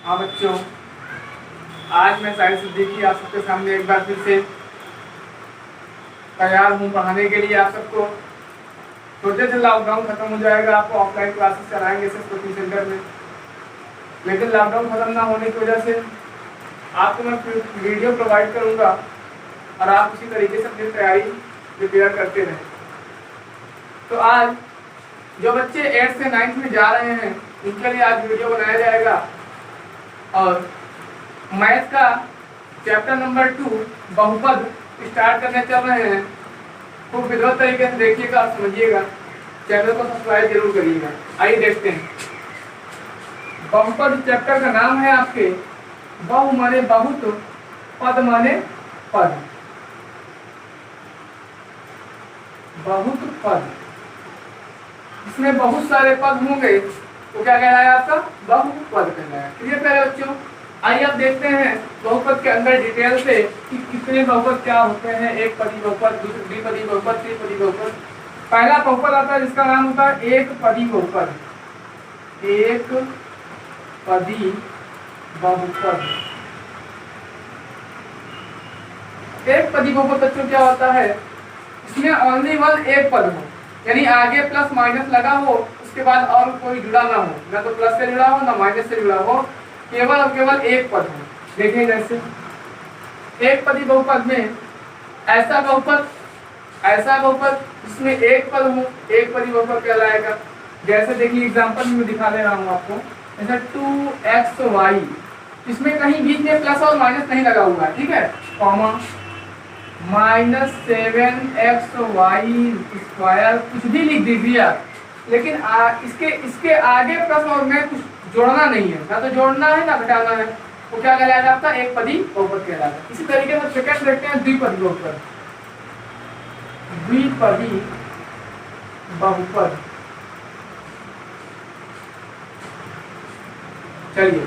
हाँ बच्चों, आज मैं साहिल सिद्दीकी आप सबके सामने एक बार फिर से तैयार हूँ पढ़ाने के लिए आप सबको। सोचे थे लॉकडाउन खत्म हो जाएगा, आपको ऑफलाइन क्लासेस कराएंगे एसएस कोचिंग सेंटर में, लेकिन लॉकडाउन खत्म ना होने की वजह से आपको मैं वीडियो प्रोवाइड करूँगा और आप उसी तरीके से अपनी तैयारी प्रिपेयर करते रहें। तो आज जो बच्चे 8th से 9th में जा रहे हैं उनके लिए आज वीडियो बनाया जाएगा और मैथ का चैप्टर नंबर 2 बहुपद स्टार्ट करने चल रहे हैं। खूब विधिवत तरीके से देखिएगा और समझिएगा, चैनल को सब्सक्राइब जरूर करिएगा। आइए देखते हैं। बहुपद चैप्टर का नाम है आपके बहु माने बहुत, पद माने पद। बहुत पद, इसमें बहुत सारे पद होंगे तो क्या कहलाया आपका बहुपद कहलाया। क्लियर प्यारे बच्चों, आइए अब देखते हैं बहुपद के अंदर डिटेल से कि कितने बहुपद क्या होते हैं। एक पदी बहुपद, द्विपदी बहुपद, त्रिपदी बहुपद। पहला बहुपद आता है जिसका नाम होता है एक पदी बहुपद। एक पदी बहुपद। एक पदी बहुपद बच्चों क्या होता है, इसमें ओनली वन एक पद हो, यानी आगे प्लस माइनस लगा हो, उसके बाद और कोई जुड़ा ना हो, ना तो प्लस से जुड़ा हो ना माइनस से जुड़ा हो, केवल और केवल एक पद हो। देखिए जैसे एक पदी बहुपद में ऐसा बहुपद जिसमें एक पद हो, एक पदी बहुपद कहलाएगा। जैसे देखिए एग्जांपल में दिखा दे रहा हूँ आपको, जैसे 2xy, इसमें कहीं बीच में प्लस और माइनस नहीं लगा हुआ है, ठीक है, कॉमा -7xy स्क्वायर कुछ भी लिख दीजिए आप, लेकिन इसके आगे प्लस और में कुछ जोड़ना नहीं है, ना तो जोड़ना है ना घटाना है। वो क्या कहलाएगा आपका एक पदी बहुपद कहलाएगा। इसी तरीके से सेकंड देखते हैं द्विपदी बहुपद। द्विपदी बहुपद, चलिए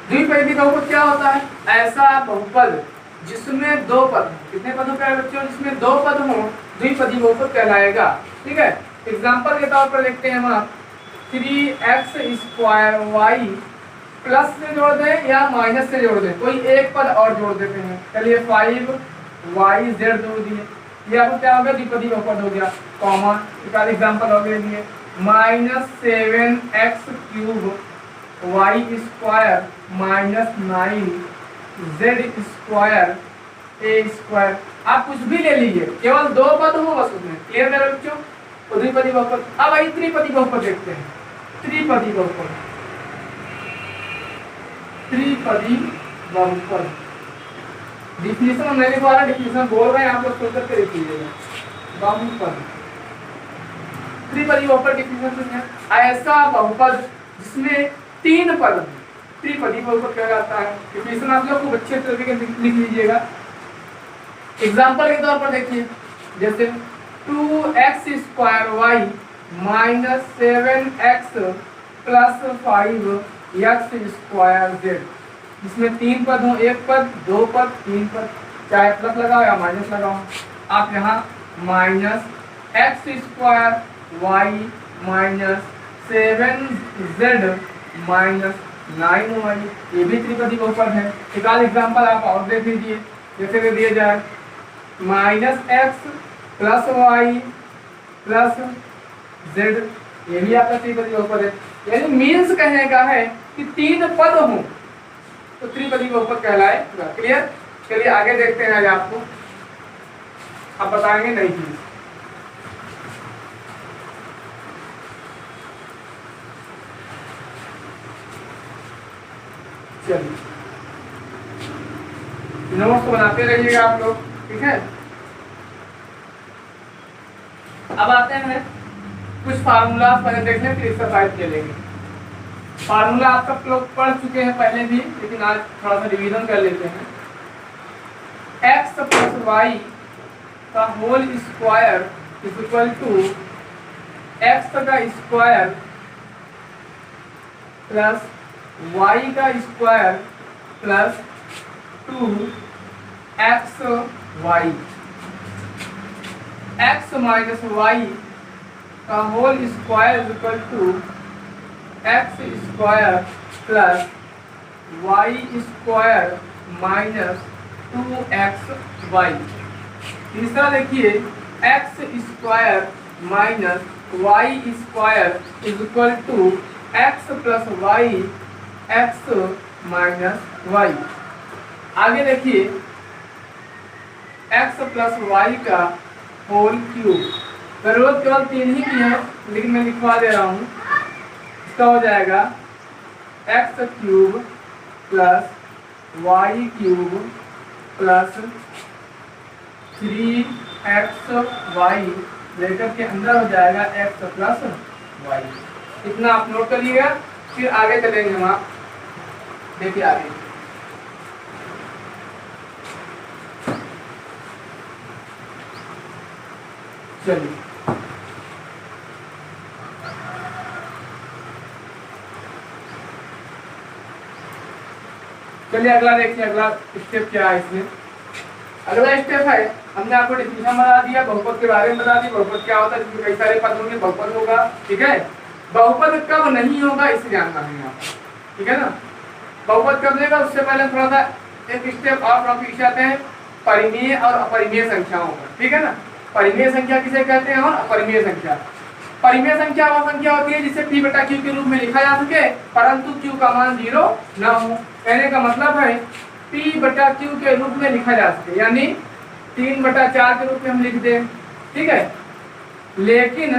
द्विपदी बहुपद क्या होता है, ऐसा बहुपद जिसमें दो पद हो। कितने पदों का है बच्चों, जिसमें दो पद हो, द्विपदी बहुपद कहलाएगा। ठीक है, एग्जांपल के तौर पर देखते हैं हम आप 3x स्क्वायर वाई प्लस से जोड़ दें या माइनस से जोड़ दें, कोई एक पद और जोड़ देते हैं। चलिए 5yz जोड़ दिए, ये आपको क्या हो गया द्विपदी बहुपद हो गया, कॉमा एक एग्जांपल और ले लिए -7x³ y square -9z² a²। आप कुछ भी ले लीजिए, केवल दो पद हो बस उसमें। क्लियर है बच्चों, द्विपदी बहुपद। अब आइए त्रिपदी बहुपद देखते हैं। त्रिपदी बहुपद, त्रिपदी बहुपद डिफिनेशन मैंने द्वारा डिफिनेशन बोल रहे हैं, आप लोग सुन करके देख लीजिएगा। बहुपद, त्रिपदी बहुपद डिफिनेशन है ऐसा बहुपद जिसमें तीन पद हो, त्रिपदी बहुपद कहलाता है। डिफिनेशन आप लोग खूब अच्छे तरीके से लिख लीजिएगा। एग्जांपल के तौर पर देखिए, जैसे 2x square Y -7x + 5x square z, जिसमें तीन पद हो, एक पद, दो पद, तीन पद, चाहे प्लस लगाओ या माइनस लगाओ। आप यहाँ -x square Y -7z -9y, ये भी त्रिपदी बहुपद है। एक आध एग्जाम्पल आप और देख लीजिए, जैसे दे दिया जाए -x + y + z, ये भी आपका त्रिपदी बहुपद है। यानी मीन्स कहने का है कि तीन पद हो तो त्रिपदी बहुपद कहलाएगा। क्लियर, चलिए आगे देखते हैं। आज आपको अब बताएंगे नई चीज। चलिए नोट्स बनाते रहिएगा आप लोग, ठीक है। अब आते हैं कुछ फार्मूला पहले देख लें, फिर एक्सरसाइज खेलेंगे। फार्मूला आप सब लोग पढ़ चुके हैं पहले भी, लेकिन आज थोड़ा सा रिवीजन कर लेते हैं। x + y का whole square equal to x का स्क्वायर प्लस y का square plus 2xy, x minus y का whole square equal to x square plus y square minus 2xy। तीसरा देखिए x square minus y square is equal to x plus y x minus y. आगे देखिए x plus y का whole cube. जरूरत केवल 3 ही की है, लेकिन मैं लिखवा दे रहा हूँ। इसका हो जाएगा x cube plus y cube plus 3xy bracket के अंदर हो जाएगा x प्लस वाई। इतना आप नोट करिएगा, फिर आगे चलेंगे हम। आप देखिए आगे चलिए, अगला देखिए, अगला स्टेप क्या है इसमें। अगला स्टेप है, हमने आपको डिफिनेशन बता दिया, बहुपद के बारे में बता दिया, बहुपद क्या होता है, जिसमें कई सारे पद होंगे, बहुपद होगा। ठीक है, बहुपद कब नहीं होगा इसे ध्यान रखेंगे आप। ठीक है ना, बहुपद कब लेगा, उससे पहले थोड़ा सा एक स्टेप और टॉपिक आते हैं परिमेय और अपरिमेय संख्याओं पर। ठीक है ना, परिमेय संख्या किसे कहते हैं और अपरिमेय संख्या। परिमेय संख्या वह संख्या होती है जिसे p बटा q के रूप में लिखा जा सके, परंतु q का मान 0 न हो। कहने का मतलब है p बटा q के रूप में लिखा जा सके, यानी 3/4 के रूप में हम लिख दें। ठीक है, लेकिन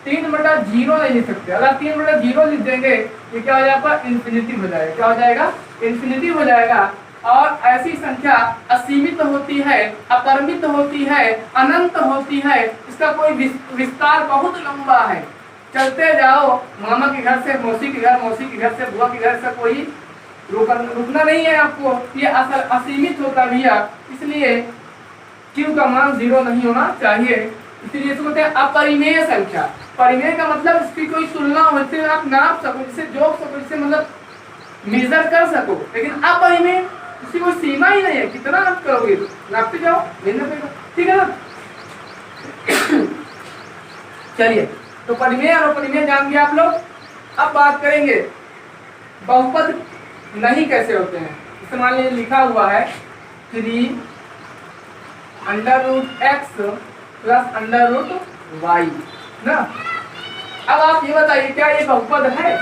3/0 नहीं लिख सकते। अगर 3/0 लिख देंगे ये क्या हो जाएगा, इन्फिनिटी हो जाएगा। क्या हो जाएगा, इन्फिनिटी हो जाएगा। और ऐसी संख्या असीमित होती है, अपरिमित होती है, अनंत होती है, इसका कोई विस्तार बहुत लंबा है। चलते जाओ मामा के घर से मौसी के घर, मौसी के घर से बुआ के घर से, कोई रुकना नहीं है आपको। ये असीमित होता भैया, इसलिए q का मान 0 नहीं होना चाहिए। इसलिए इसको कहते हैं अपरिमेय संख्या। परिमेय का मतलब इसकी कोई तुलना हो, जिससे आप नाप सको, जिससे जोड़ सको, जिससे मतलब मेजर कर सको। लेकिन अपरिमेय इसकी कोई सीमा ही नहीं है, कितना आप करोगे नापते जाओ, भिन्न भिन्न। ठीक है ना, चलिए, तो परिमेय और अपरिमेय जान गए आप लोग। अब बात करेंगे बहुपद नहीं कैसे होते हैं। इसे मान लीजिए लिखा हुआ है 3 √x प्लस √y ना। अब आप ये बताइए क्या ये बहुपद है?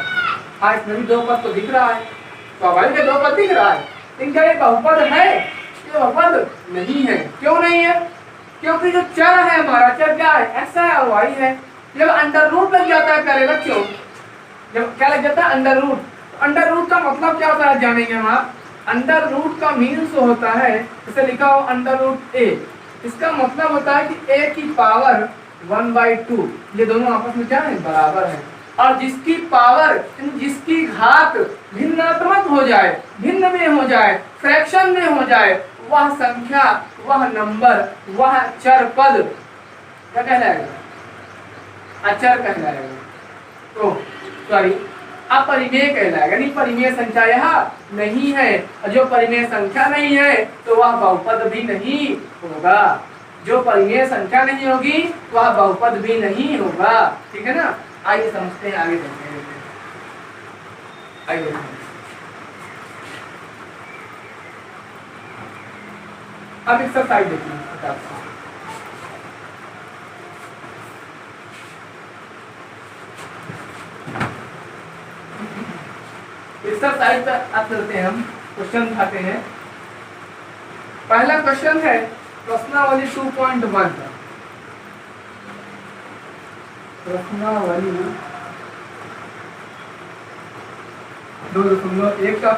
हाँ, इसमें भी 2 पद तो दिख रहा है, स्वाभाविक है 2 पद दिख रहा है, लेकिन क्या ये बहुपद है? ये बहुपद नहीं है। क्यों नहीं है? क्योंकि जो चर है हमारा, चर क्या है, x है और y है। जब अंडर रूट लग जाता है प्यारे बच्चों, जब क्या लग जाता है, अंडर रूट। अंडर रूट का मतलब क्या होता है जानेंगे हम आप। अंडर रूट का मीन्स होता है, जैसे लिखा हो √a, इसका मतलब होता है कि a की पावर 1/2, ये दोनों आपस में क्या है, बराबर है। और जिसकी पावर, जिसकी घात भिन्नात्मक हो जाए, भिन्न में हो जाए, फ्रैक्शन में हो जाए, वह संख्या, वह नंबर, वह चर पद क्या कहलाएगा, अचर कहलाएगा। तो सॉरी, अपरिमेय कहलाएगा। यानी परिमेय संख्या यह नहीं है, और जो परिमेय संख्या नहीं है तो वह बहुपद भी नहीं होगा। जो परिमेय संख्या नहीं होगी वह बहुपद भी नहीं होगा। ठीक है ना, आइए समझते हैं, आगे चलते हैं। आइए अब एक्सरसाइज देखिए। एक्सरसाइज पर अब चलते हैं, हम क्वेश्चन उठाते हैं। पहला क्वेश्चन है प्रश्नावली 2.1 का। प्रश्नावली 2.1 का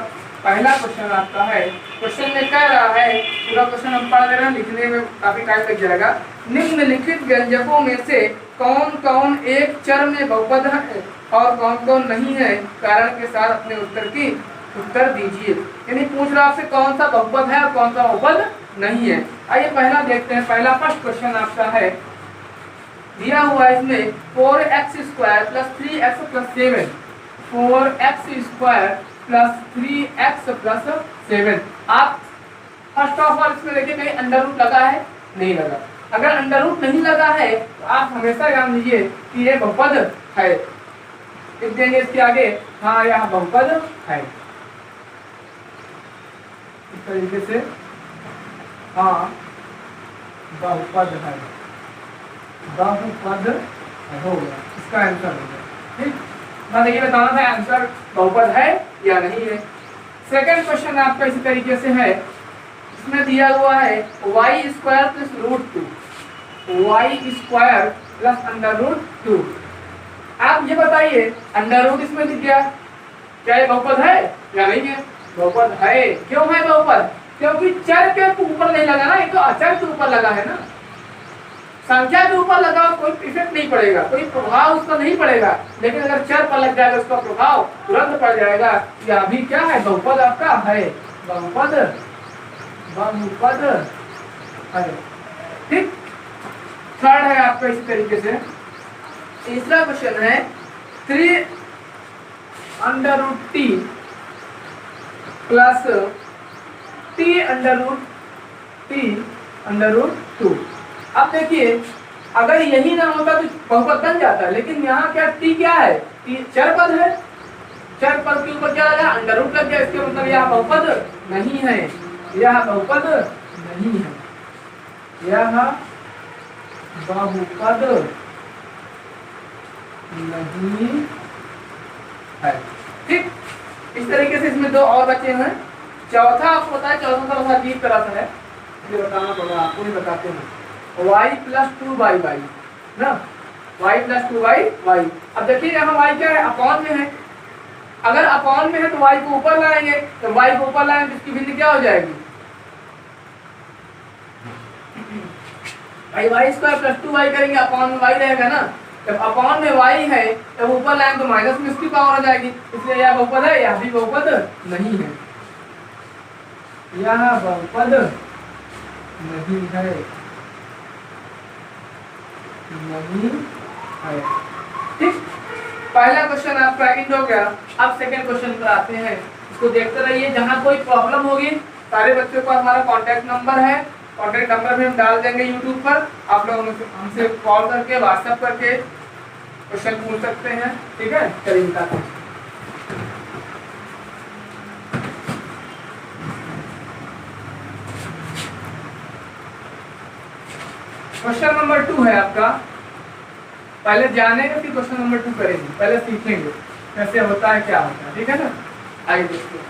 पहला क्वेश्चन आपका है। क्वेश्चन में कह रहा है, पूरा क्वेश्चन हम पढ़ ले रहे हैं, लिखने में काफी टाइम लग जाएगा। निम्नलिखित व्यंजकों में से कौन कौन एक चर में बहुपद है और कौन कौन नहीं है, कारण के साथ अपने उत्तर दीजिए। यानी पूछ रहा आपसे कौन सा बहुपद है और कौन सा बहुपद नहीं है। आइए पहला देखते हैं। पहला फर्स्ट क्वेश्चन आपका है, दिया हुआ है इसमें 4x² + 3x + 7, 4x² + 3x + 7। आप फर्स्ट ऑफ ऑल इसमें देखिए कहीं अंडर रूट लगा है, नहीं लगा। अगर अंडर रूट नहीं लगा है तो आप हमेशा जान लीजिए कि ये बहुपद है। लिख देंगे इसके आगे, हाँ यह बहुपद है। इस तरीके से हाँ बहुपद है, बहुपद हो गया, इसका आंसर हो गया। ठीक, बस ये बताना था आंसर बहुपद है या नहीं है। सेकंड क्वेश्चन आपका इसी तरीके से है, इसमें दिया हुआ है y square plus root 2, y square plus under root 2। आप ये बताइए अंडर रूट इसमें दिख गया, क्या ये बहुपद है या नहीं है? बहुपद है। क्यों है बहुपद? क्योंकि चर के ऊपर नहीं लगा ना, ये तो अचर के ऊपर लगा है ना, संख्या के ऊपर लगा कोई इफेक्ट नहीं पड़ेगा, कोई प्रभाव उसका नहीं पड़ेगा। लेकिन अगर चर पर लग जाएगा उसका प्रभाव तुरंत पड़ जाएगा। यह अभी क्या है? बहुपद आपका है, बहुपद, बहुपद है। ठीक, थर्ड है आपका इसी तरीके से। तीसरा क्वेश्चन है 3 under root t plus t under root 2। अब देखिए अगर यही ना होता तो बहुपद बन जाता, लेकिन यहाँ क्या टी क्या है? टी चर पद है, चर पद के ऊपर क्या लगा? अंडर रूट लग गया। इसके मतलब यह बहुपद नहीं है, यह बहुपद नहीं है, यह बहुपद नहीं है। ठीक, इस तरीके से इसमें दो और बचे हैं। चौथा आपको पता है, चौथा थोड़ा अजीब तरह से है, ये बताना पड़ेगा आपको, नहीं बताते हैं। y प्लस 2/y ना, y प्लस 2/y। अब देखिए यहाँ y क्या है? अपॉन में है। अगर अपॉन में है तो y को ऊपर लाएंगे, तो y को ऊपर लाएंगे तो इसकी वैल्यू क्या हो जाएगी? भाई y स्क्वायर प्लस 2y करेंगे, अपॉन में y रहेगा ना। जब अपॉन में y है तब ऊपर लाएंगे तो माइनस में इसकी पावर आ जाएगी। इसलिए यह बहुपद है, यह भी बहुपद नहीं है, यह बहुपद नहीं है, नहीं है। ठीक, पहला क्वेश्चन आपका एंड हो गया। अब सेकंड क्वेश्चन पर आते हैं, इसको देखते रहिए। जहां कोई प्रॉब्लम होगी सारे बच्चों को हमारा कांटेक्ट नंबर है, कांटेक्ट नंबर भी हम डाल देंगे यूट्यूब पर। आप लोग हमसे कॉल करके व्हाट्सएप करके क्वेश्चन पूछ सकते हैं। ठीक है, चलिए बताते हैं। क्वेश्चन नंबर 2 है आपका। पहले जानेंगे फिर क्वेश्चन नंबर 2 करेंगे, पहले सीखेंगे कैसे होता है, क्या होता है। ठीक है ना, आइए देखते हैं।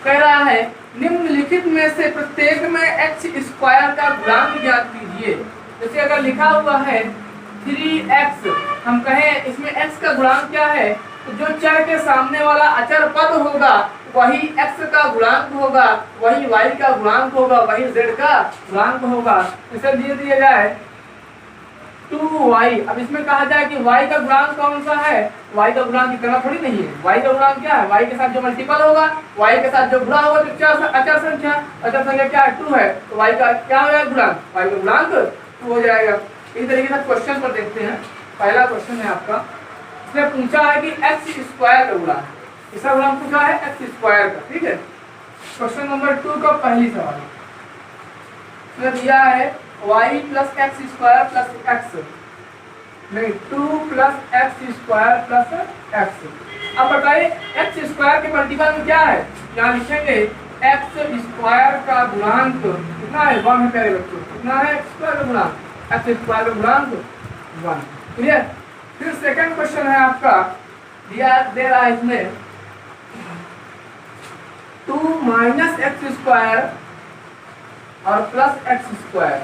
कह रहा है निम्नलिखित में से प्रत्येक में x स्क्वायर का गुणांक ज्ञात कीजिए। जैसे अगर लिखा हुआ है 3x, हम कहें इसमें x का गुणांक क्या है, तो जो चर के सामने वाला अचर पद होगा वही x का गुणांक होगा, वही y का गुणांक होगा, वही z का गुणांक होगा। इसे दिया जाए 2y। अब इसमें कहा जाए कि y का गुणांक कौन सा है? y का गुणांक इतना थोड़ी नहीं है। y का गुणांक क्या है? y के साथ जो मल्टीपल होगा, y के साथ जो गुणा होगा, तो अचर संख्या क्या है? 2 है, तो y का क्या हो जाएगा गुणांक? y का गुणांक 2 हो जाएगा। इस तरीके से क्वेश्चन पर देखते हैं। पहला क्वेश्चन है आपका, इसमें पूछा है कि x स्क्वायर का गुणांक, इसका गुणांक पूछा है x स्क्वायर का। ठीक है, क्वेश्चन नंबर 2 का पहली सवाल इसमें दिया है y plus x square plus x, नहीं 2 plus x square plus x. अब बताइए एक्स स्क्वायर के मल्टीपल में क्या है? यहाँ लिखेंगे एक्स स्क्वायर का गुणांक कितना है? 1 है प्यारे बच्चों। कितना है एक्स स्क्वायर का गुणांक? एक्स स्क्वायर का गुणांक 1। क्लियर। फिर सेकंड क्वेश्चन है आपका, दिया दे रहा है इसमें 2 माइनस एक्स स्क्वायर और प्लस एक्स स्क्वायर।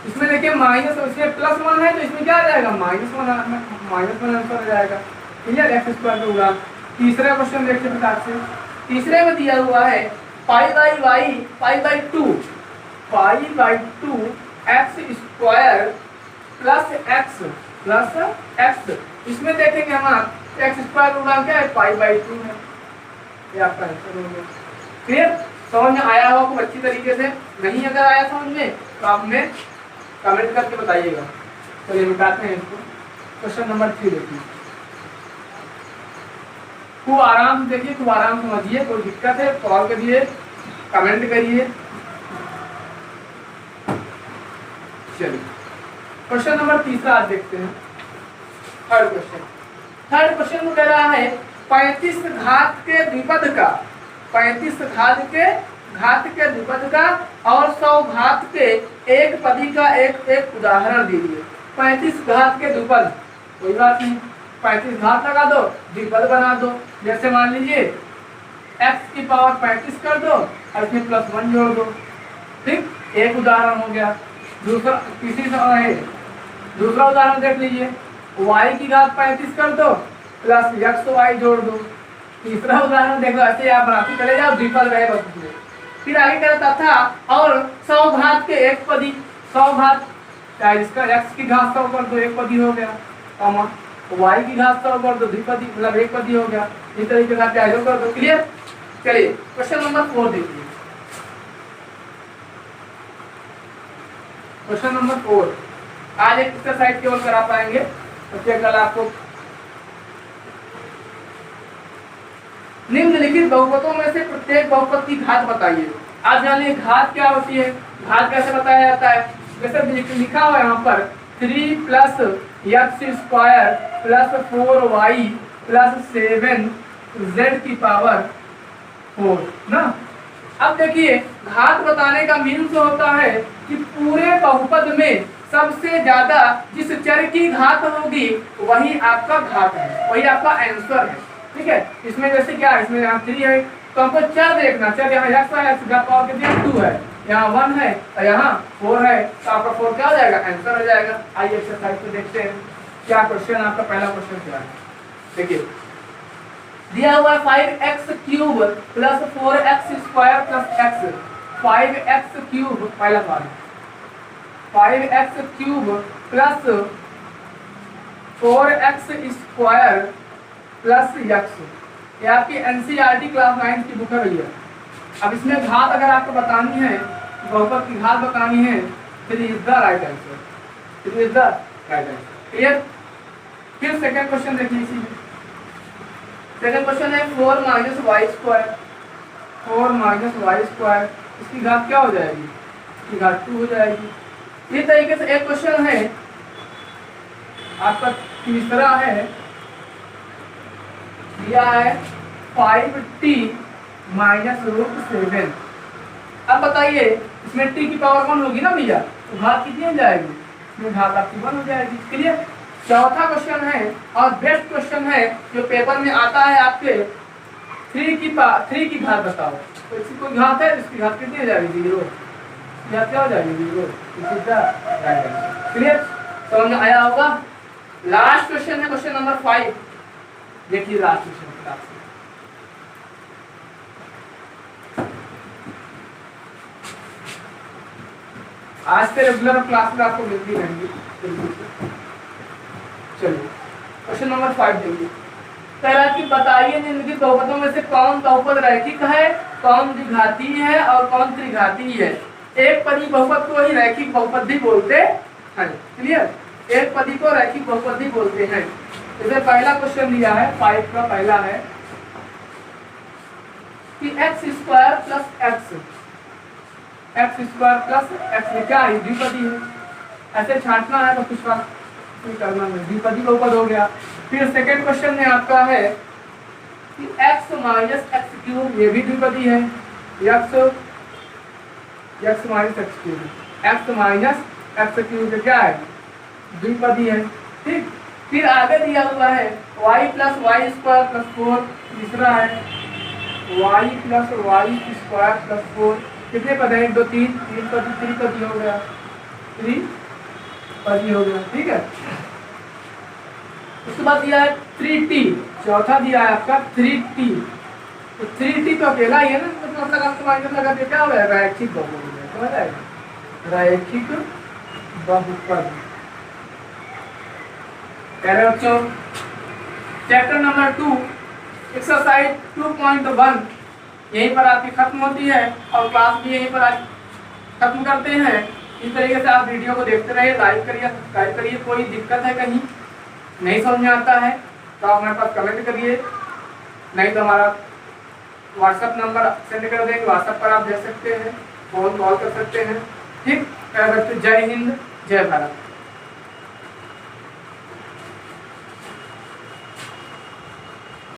इसमें देखिए माइनस, इसमें प्लस 1 है तो इसमें क्या आ जाएगा? -1 आंसर आ जाएगा। क्लियर, एक्स स्क्वायर का गुणांक। तीसरा क्वेश्चन देखते हैं प्रकार से। तीसरे में दिया हुआ है π/2 x स्क्वायर प्लस x। इसमें देखेंगे हम एक्स स्क्वायर का गुणांक क्या है? π/2 है। ये आपका आंसर हो गया। क्लियर, समझ में आया होगा खूब अच्छी तरीके से। नहीं अगर आया समझ में तो आप हमें कमेंट करके बताइएगा। चलिए बताते हैं इसको। क्वेश्चन नंबर 3 देखिए, खूब आराम से देखिए, खूब आराम समझिए। कोई दिक्कत है कॉल करिए, कमेंट करिए। चलिए क्वेश्चन नंबर 3 आज देखते हैं। थर्ड क्वेश्चन में कह रहा है 35 घात के द्विपद का 35 घात के घात के द्विपद का और 100 घात के एक पदी का एक उदाहरण दीजिए। 35 घात के द्विपद, कोई बात नहीं, 35 घात लगा दो, द्विपद बना दो। जैसे मान लीजिए x की पावर 35 कर दो और इसमें +1 जोड़ दो। ठीक, एक उदाहरण हो गया। दूसरा उदाहरण देख लीजिए, y की घात 35 कर दो प्लस xy जोड़ दो। तीसरा उदाहरण देखो, ऐसे आप बनाते चले जाओ, द्विपद रहे बस उसमें। फिर आगे कहता था और 100 घात के एक पदी, 100 घात, चाहे इसका x की घात 100 कर दो, एक पदी हो गया, कॉमा y की घात 100 कर दो, द्विपदी मतलब एक पदी हो गया। इस तरीके से आप चाहे कर दो। क्लियर? चलिए क्वेश्चन नंबर 4 देखिए। क्वेश्चन नंबर 4 आज एक एक्सरसाइज केवल करा पाएंगे, तो कल आपको निम्नलिखित बहुपदों में से प्रत्येक बहुपद की घात बताइए। आज जानिए घात क्या होती है, घात कैसे बताया जाता है। जैसे लिखा हुआ है यहाँ पर 3 + x² + 4y + 7z की पावर 4 ना। अब देखिए घात बताने का मीन्स होता है कि पूरे बहुपद में सबसे ज्यादा जिस चर की घात होगी वही आपका घात है, वही आपका आंसर है। ठीक है, इसमें जैसे क्या है, इसमें यहाँ 3 है तो हमको चर देखना, चर यहाँ x है, x का पावर कितनी है 2 है, यहाँ 1 है और यहाँ 4 है, तो आपका 4 क्या हो जाएगा, आंसर हो जाएगा। आइए एक्सरसाइज को देखते हैं क्या क्वेश्चन, आपका पहला क्वेश्चन क्या है। देखिए दिया हुआ 5x³ + 4x² + x, 5x³ पहला पार्ट, 5x³ + 4x² + x, ये आपकी एनसीईआरटी क्लास 9 की बुक है भैया। अब इसमें घात अगर आपको बतानी है, बहुपद की घात बतानी है, फिर इज द राइट आंसर, फिर is the right answer. Clear? फिर सेकंड क्वेश्चन देखिए इसी में। सेकंड क्वेश्चन है 4 - y², 4 - y², इसकी घात क्या हो जाएगी, इसकी घात 2 हो जाएगी। इस तरीके से एक क्वेश्चन है आपका तीसरा है, दिया है 5t - √7। अब बताइए इसमें t की पावर 1 होगी ना भैया, तो घात कितनी हो जाएगी, इसमें घात आपकी 1 हो जाएगी। क्लियर? चौथा क्वेश्चन है और बेस्ट क्वेश्चन है जो पेपर में आता है आपके, 3 की घात बताओ। तो इसकी कोई घात है, इसकी घात कितनी हो जाएगी, 0, घात क्या हो जाएगी, 0। क्लियर? समझ में आया होगा। लास्ट क्वेश्चन है क्वेश्चन नंबर 5, देखिए लास्ट क्वेश्चन आज से रेगुलर क्लास में आपको मिलती रहेंगी। चलिए क्वेश्चन नंबर 5 देखिए। पहला कि बताइए निम्नलिखित बहुपदों में से कौन बहुपद रैखिक है, कौन द्विघाती है और कौन त्रिघाती है। एक पदी बहुपद को ही रैखिक बहुपद भी बोलते हैं। क्लियर? एक पदी को रैखिक बहुपद भी बोलते हैं। जैसे पहला क्वेश्चन दिया है 5 का, पहला है कि x² + x, x² + x क्या है, द्विपदी है। ऐसे छांटना है तो कुछ बात नहीं करना है, द्विपदी बहुपद हो गया। फिर सेकंड क्वेश्चन में आपका है कि x - x³, ये भी द्विपदी है, x - x³ क्या है, द्विपदी है। ठीक, फिर आगे दिया हुआ है y + y² + 4, तीसरा है y + y² + 4, कितने पद है, 1 2 3, 3 पद, त्रिपदी हो गया, त्रिपदी हो गया। ठीक है, उसके बाद दिया है 3t, चौथा दिया है आपका 3t। तो 3t तो अकेला ही है ना, तो मतलब आपको माइनस लगा के क्या हो गया, रैखिक बहुपद हो गया। समझ आएगा, रैखिक बहुपद। कह रहे बच्चों चैप्टर नंबर 2 एक्सरसाइज 2.1 यहीं पर आपकी खत्म होती है और क्लास भी यहीं पर आज खत्म करते हैं। इस तरीके से आप वीडियो को देखते रहिए, लाइक करिए, सब्सक्राइब करिए। कोई दिक्कत है, कहीं नहीं समझ में आता है तो आप हमारे पास कमेंट करिए, नहीं तो हमारा व्हाट्सएप नंबर सेंड कर देंगे, व्हाट्सएप पर आप दे सकते हैं, फोन कॉल कर सकते हैं। ठीक, जय हिंद, जय भारत।